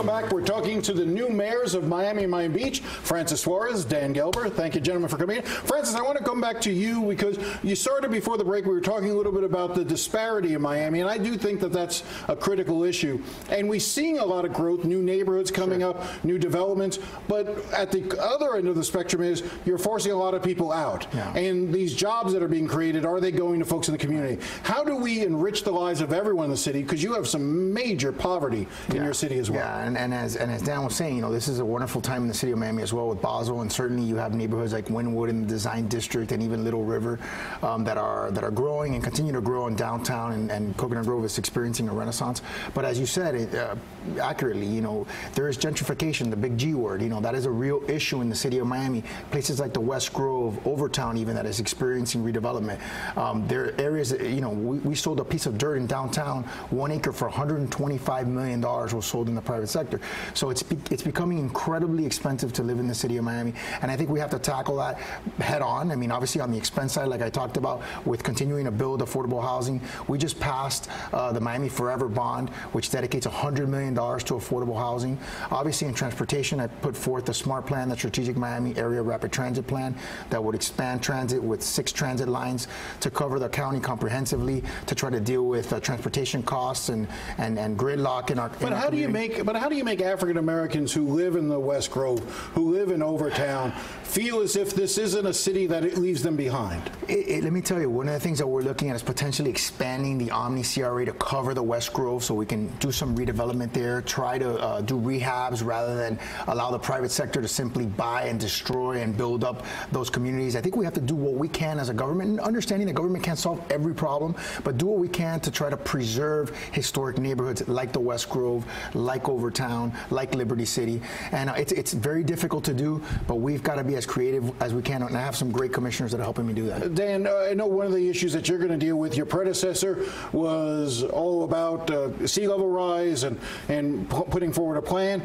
Welcome back. We're talking to the new mayors of Miami and Miami Beach, Francis Suarez, Dan Gelber. Thank you, gentlemen, for coming in. Francis, I want to come back to you because you started before the break. We were talking a little bit about the disparity in Miami, and I do think that that's a critical issue. And we're seeing a lot of growth, new neighborhoods coming up, new developments. But at the other end of the spectrum is you're forcing a lot of people out. And these jobs that are being created, are they going to folks in the community? How do we enrich the lives of everyone in the city? Because you have some major poverty in your city as well. Yeah, and as Dan was saying, you know, this is a wonderful time in the city of Miami as well with Basel, and certainly you have neighborhoods like Wynwood in the Design District and even Little River that are growing and continue to grow in downtown, and Coconut Grove is experiencing a renaissance. But as you said accurately, you know, there is gentrification, the big G word. You know, that is a real issue in the city of Miami. Places like the West Grove, Overtown even, that is experiencing redevelopment. There are areas that, you know, we sold a piece of dirt in downtown, 1 acre for $125 million was sold in the private sector. So it's becoming incredibly expensive to live in the city of Miami, and I think we have to tackle that head on. I mean, obviously on the expense side, like I talked about, with continuing to build affordable housing. We just passed the Miami Forever bond, which dedicates $100 million to affordable housing. Obviously in transportation, I put forth the SMART plan, the Strategic Miami Area Rapid Transit Plan, that would expand transit with 6 transit lines to cover the county comprehensively, to try to deal with transportation costs and gridlock in our How do you make African Americans who live in the West Grove, who live in Overtown, feel as if this isn't a city that it leaves them behind? Let me tell you, one of the things that we're looking at is potentially expanding the Omni CRA to cover the West Grove, so we can do some redevelopment there, try to do rehabs rather than allow the private sector to simply buy and destroy and build up those communities. I think we have to do what we can as a government, and understanding that government can't solve every problem, but do what we can to try to preserve historic neighborhoods like the West Grove, like Overtown, like Liberty City. And it's very difficult to do, but we've got to be as creative as we can, and I have some great commissioners that are helping me do that. Dan, I know one of the issues that you're going to deal with, your predecessor was all about sea level rise and putting forward a plan.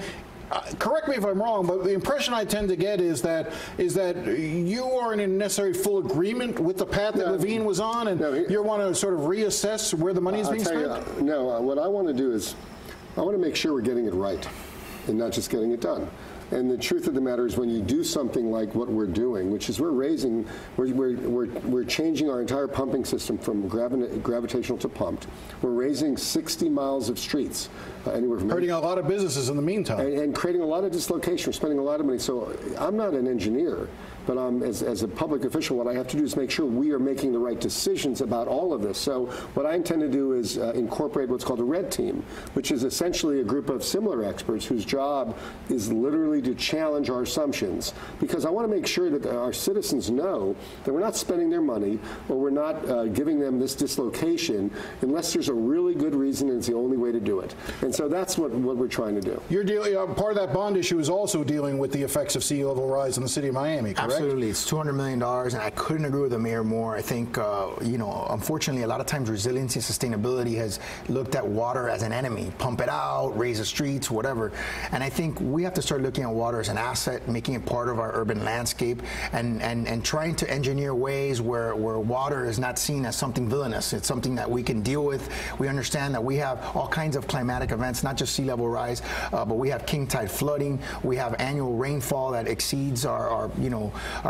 Correct me if I'm wrong, but the impression I tend to get is that you aren't in necessarily full agreement with the path that Levine was on, and you want to sort of reassess where the money is being spent? What I want to do is I want to make sure we're getting it right and not just getting it done. And the truth of the matter is, when you do something like what we're doing, which is we're changing our entire pumping system from gravitational to pumped. We're raising 60 miles of streets, anywhere from hurting a lot of businesses in the meantime, and creating a lot of dislocation. We're spending a lot of money. So I'm not an engineer, but as a public official, what I have to do is make sure we are making the right decisions about all of this. So what I intend to do is incorporate what's called a red team, which is essentially a group of similar experts whose job is literally to challenge our assumptions, because I want to make sure that our citizens know that we're not spending their money, or we're not giving them this dislocation unless there's a really good reason and it's the only way to do it. And so that's what we're trying to do. You're dealing, part of that bond issue is also dealing with the effects of sea level rise in the city of Miami, correct? Absolutely. It's $200 million, and I couldn't agree with the mayor more. I think, you know, unfortunately, a lot of times resiliency and sustainability has looked at water as an enemy. Pump it out, raise the streets, whatever. And I think we have to start looking at water as an asset, making it part of our urban landscape, and trying to engineer ways where water is not seen as something villainous. It's something that we can deal with. We understand that we have all kinds of climatic events, not just sea level rise, but we have king tide flooding. We have annual rainfall that exceeds our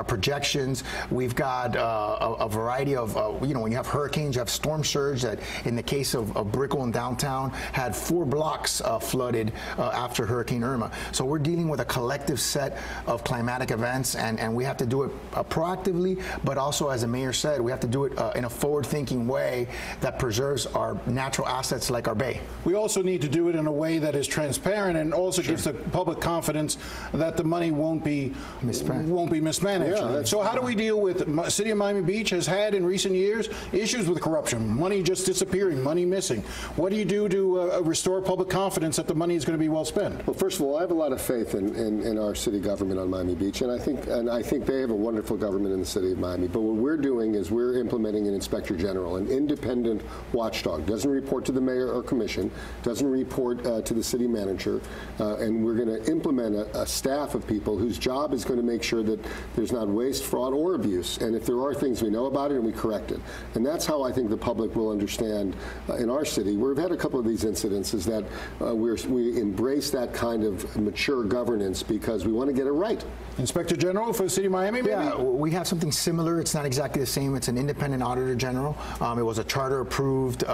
projections. We've got a variety of, you know, when you have hurricanes, you have storm surge that, in the case of Brickell and downtown, had 4 blocks flooded after Hurricane Irma. So we're dealing with a collective set of climatic events, and we have to do it proactively, but also, as the mayor said, we have to do it in a forward-thinking way that preserves our natural assets like our bay. We also need to do it in a way that is transparent and also gives the public confidence that the money won't be mismanaged. Yeah, so how do we deal with the city of Miami Beach has had in recent years issues with corruption, money just disappearing, money missing? What do you do to restore public confidence that the money is going to be well spent? Well, first of all, I have a lot of faith in our city government on Miami Beach, and I think they have a wonderful government in the city of Miami. But what we're doing is we're implementing an inspector general, an independent watchdog. Doesn't report to the mayor or commission, doesn't report to the city manager, and we're going to implement a staff of people whose job is going to make sure that there's not waste, fraud, or abuse. And if there are things, we know about it and we correct it. And that's how I think the public will understand in our city. We've had a couple of these incidences that we embrace that kind of mature governance because we want to get it right. Inspector General for the City of Miami, maybe? Yeah, we have something similar. It's not exactly the same. It's an independent auditor general. It was a charter-approved,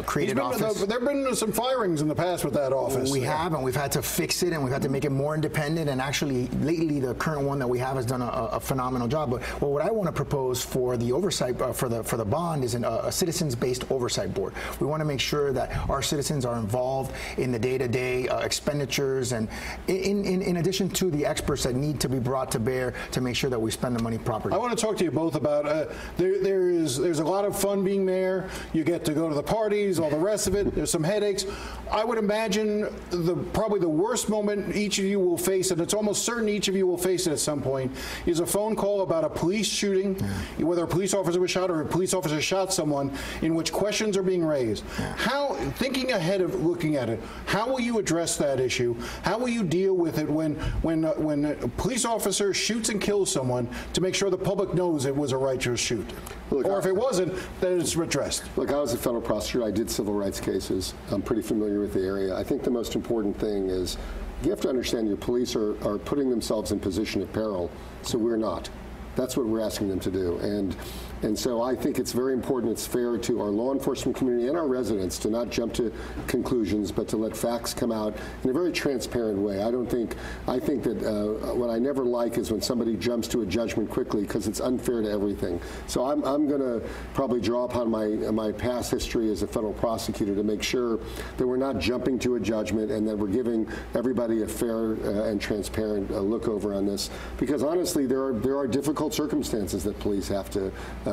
created office. There have been some firings in the past with that office. We have, and we've had to fix it, and we've had to make it more independent. And actually, lately, the current one that we have has done a phenomenal job. But what I want to propose for the oversight for the bond is a citizens-based oversight board. We want to make sure that our citizens are involved in the day-to-day expenditures, and in addition to the experts that need to be brought to bear to make sure that we spend the money properly. I want to talk to you both about there's a lot of fun being mayor. You get to go to the parties, all the rest of it. There's some headaches. I would imagine probably the worst moment each of you will face, and it's almost certain each of you will face it at some point, is a phone call about a police shooting, whether a police officer was shot or a police officer shot someone, in which questions are being raised. How, thinking ahead of looking at it, how will you address that issue? How will you deal with it when a police officer shoots and kills someone, to make sure the public knows it was a righteous shoot? Look, or if it wasn't, then it's addressed. Look, I was a federal prosecutor. I did civil rights cases. I'm pretty familiar with the area. I think the most important thing is you have to understand your police are putting themselves in position of peril, so we're not. That's what we're asking them to do. And so I think it's very important, it's fair to our law enforcement community and our residents to not jump to conclusions, but to let facts come out in a very transparent way. I think that what I never like is when somebody jumps to a judgment quickly, because it's unfair to everything. So I'm going to probably draw upon my past history as a federal prosecutor to make sure that we're not jumping to a judgment and that we're giving everybody a fair and transparent look over on this. Because honestly, there are difficult circumstances that police have to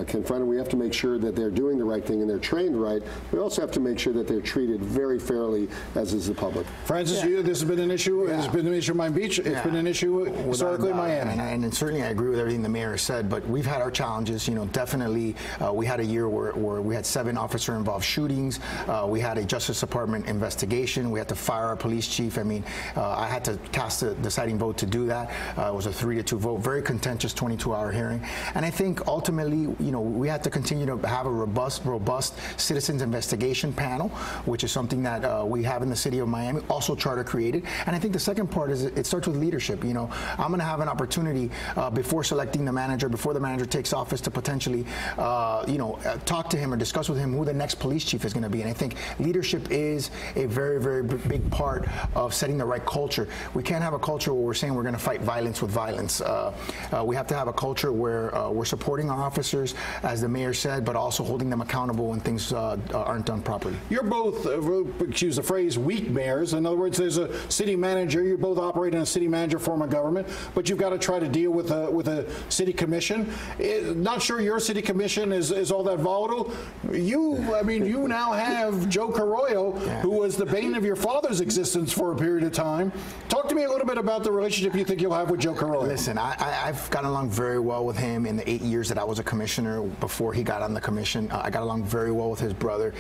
confront, and we have to make sure that they're doing the right thing and they're trained right. We also have to make sure that they're treated very fairly, as is the public. Francis, this has been an issue. It's been an issue in Miami Beach. It's been an issue historically in Miami. And certainly I agree with everything the mayor said, but we've had our challenges. Definitely we had a year where we had 7 officer-involved shootings. We had a Justice Department investigation. We had to fire our police chief. I mean, I had to cast a deciding vote to do that. It was a 3-2 vote, very contentious 22-hour hearing. And I think ultimately, we had to continue to have a robust citizens investigation panel, which is something that we have in the city of Miami, also charter created. And I think the second part is it starts with leadership. I'm going to have an opportunity before selecting the manager, before the manager takes office, to potentially, talk to him or discuss with him who the next police chief is going to be. And I think leadership is a very, very big part of setting the right culture. We can't have a culture where we're saying we're going to fight violence with violence. We have to have a culture where we're supporting our officers, as the mayor said, but also holding them accountable when things aren't done properly. You're both, excuse the phrase, weak mayors. In other words, there's a city manager. You both operate in a city manager form of government, but you've got to try to deal with a city commission. Not sure your city commission is all that volatile. You now have Joe Carollo, who was the bane of your father's existence for a period of time. Talk to me a little bit about the relationship you think you'll have with Joe Carollo. Listen, I've gotten along very well with him in the 8 years that I was a commissioner. Before he got on the commission, I got along very well with his brother.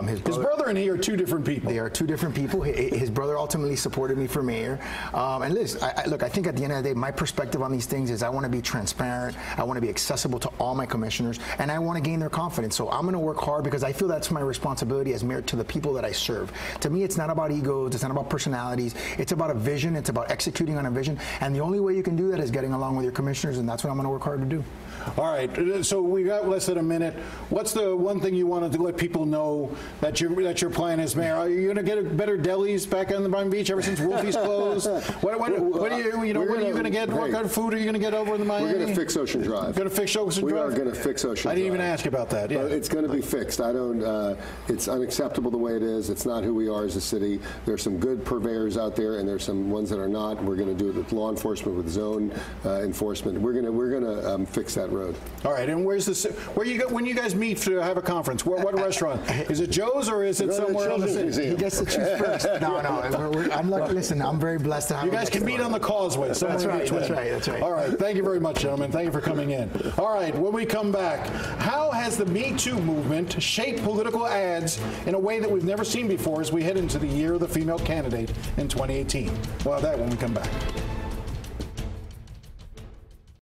His brother and he are two different people. They are two different people. His brother ultimately supported me for mayor. And listen, I think at the end of the day, my perspective on these things is I want to be transparent. I want to be accessible to all my commissioners, and I want to gain their confidence. So I'm going to work hard because I feel that's my responsibility as mayor to the people that I serve. To me, it's not about egos. It's not about personalities. It's about a vision. It's about executing on a vision. And the only way you can do that is getting along with your commissioners, and that's what I'm going to work hard to do. All right, so we got less than a minute. What's the one thing you wanted to let people know that your plan is, Mayor? Are you going to get better delis back on the Miami Beach ever since Wolfie's closed? What are you going to get? What kind of food are you going to get over in the Miami? We're going to fix Ocean Drive. Going to fix Ocean Drive? We are going to fix Ocean Drive. I didn't even ask about that. Yeah. It's going to be fixed. It's unacceptable the way it is. It's not who we are as a city. There's some good purveyors out there, and there's some ones that are not. We're going to do it with law enforcement, with zone enforcement. We're going to fix that road. All right, and where you go when you guys meet to have a conference? What restaurant? Is it Joe's or is it somewhere else? He gets to choose first. No. Listen, I'm very blessed to have you guys can meet on the Causeway. That's right. All right. Thank you very much, gentlemen. Thank you for coming in. All right, when we come back, how has the Me Too movement shaped political ads in a way that we've never seen before as we head into the year of the female candidate in 2018? Well, that when we come back.